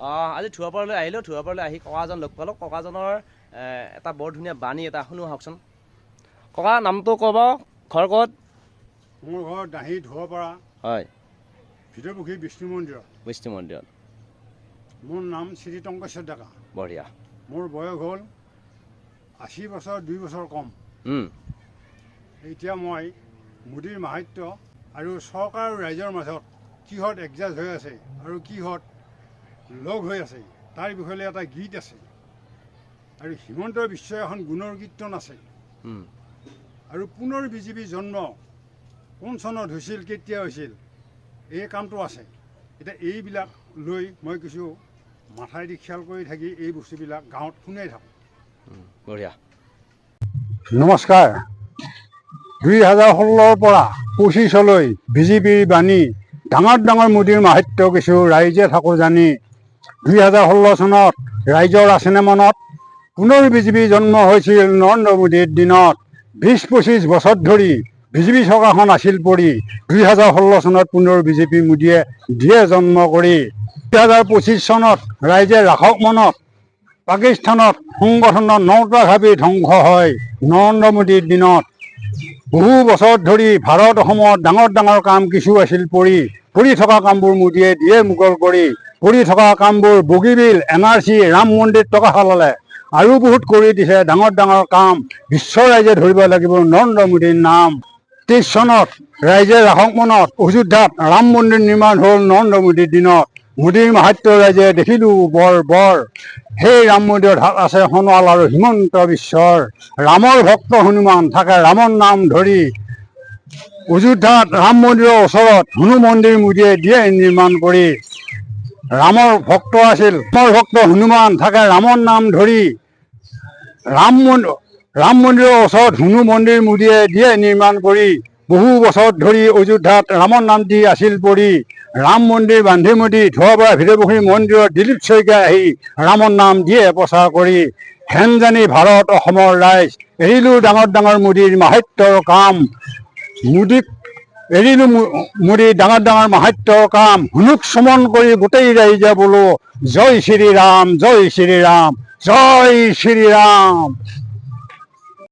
আজি থুৱাপাৰলৈ আহিলোঁ। থুৱাপাৰলৈ আহি ককাজন লগ পালোঁ। ককাজনৰ এটা বৰ ধুনীয়া বাণী এটা শুনো আহকচোন। ককা নামটো ক'ব, ঘৰ ক'ত? মোৰ ঘৰ দাহি ধুৱাপাৰা, হয়, ভিতৰপুখুৰী বিষ্ণু মন্দিৰত। বিষ্ণু মন্দিৰত। মোৰ নাম শ্ৰী টংকেশ্বৰ ডেকা। বঢ়িয়া। মোৰ বয়স হ'ল 80 বছৰ 2 বছৰ কম। এতিয়া মই মোদীৰ মাহাত্য আৰু চৰকাৰ আৰু ৰাইজৰ মাজত কিহত এডজাষ্ট হৈ আছে আৰু কিহত লগ হৈ আছে তাৰ বিষয়ে এটা গীত আছে, আৰু হিমন্ত বিশ্ব এখন গুণৰ কীৰ্তন আছে, আৰু পুনৰ বিজেপি জন্ম কোন চনত হৈছিল, কেতিয়া হৈছিল, এই কামটো আছে। এতিয়া এইবিলাক লৈ মই কিছু মাথাইদি খেয়াল কৰি থাকি এই বস্তুবিলাক গাঁৱত শুনাই থাকোঁ। বঢ়িয়া। নমস্কাৰ। 2016ৰ পৰা 25লৈ বিজেপিৰ বাণী ডাঙৰ ডাঙৰ মোদীৰ মাহাত্য কিছু ৰাইজে থাকোঁ জানি। 2016 চনত ৰাইজৰ আছেনে মনত, পুনৰ বিজেপি জন্ম হৈছিল নৰেন্দ্ৰ মোদীৰ দিনত। 20-25 বছৰ ধৰি বিজেপি চৰকাৰখন আছিল পৰি, 2016 চনত পুনৰ বিজেপি মোদীয়ে দিয়ে জন্ম কৰি। 2025 চনত ৰাইজে ৰাখক মনত, পাকিস্তানত সংগঠনত নৌকা ঘাবি ধ্বংস হয় নৰেন্দ্ৰ মোদীৰ দিনত। বহু বছৰ ধৰি ভাৰত অসমত ডাঙৰ ডাঙৰ কাম কিছু আছিল পৰি থকা কামবোৰ মোদীয়ে দিয়ে মুকল কৰি। পৰি থকা কামবোৰ বগীবিল, NRC, ৰাম মন্দিৰ টকা সলালে, আৰু বহুত কৰি দিছে ডাঙৰ ডাঙৰ কাম। বিশ্ব ৰাইজে ধৰিব লাগিব নৰেন্দ্ৰ মোদীৰ নাম। 23 চনত ৰাইজে ৰাখক মনত, অযোধ্যাত ৰাম মন্দিৰ নিৰ্মাণ হ'ল নৰেন্দ্ৰ মোদীৰ দিনত। মোদীৰ মাহাত্য ৰাইজে দেখিলোঁ বৰ, সেই ৰাম মন্দিৰত হাত আছে সোণোৱাল আৰু হিমন্ত বিশ্বৰ। ৰামৰ ভক্ত হনুমান থাকে ৰামৰ নাম ধৰি, অযোধ্যাত ৰাম মন্দিৰৰ ওচৰত হনু মন্দিৰ মোদীয়ে দিয়ে নিৰ্মাণ কৰি। ৰামৰ ভক্ত আছিল, ৰামৰ ভক্ত হনুমান থাকে ৰামৰ নাম ধৰি, ৰাম মন্দিৰৰ ওচৰত হনু মন্দিৰ মোদীয়ে দিয়ে নিৰ্মাণ কৰি। বহু বছৰ ধৰি অযোধ্যাত ৰামৰ নাম দি আছিল পৰি। ৰাম মন্দিৰ বান্ধি মোদী ধুৱাপাৰা ভিতৰপুখুৰী মন্দিৰত দিলীপ শইকীয়াই আহি ৰামৰ নাম দিয়ে প্ৰচাৰ কৰি। হেন জানি ভাৰত অসমৰ ৰাইজ এৰিলোঁ ডাঙৰ ডাঙৰ মোদীৰ মাহাত্যৰ কাম। মোদীক এৰিলোঁ মোদীৰ ডাঙৰ ডাঙৰ মাহাত্যৰ কাম। শুনুক চমন কৰি গোটেই ৰাইজে বোলো জয় শ্ৰী ৰাম, জয় শ্ৰী ৰাম, জয় শ্ৰী ৰাম।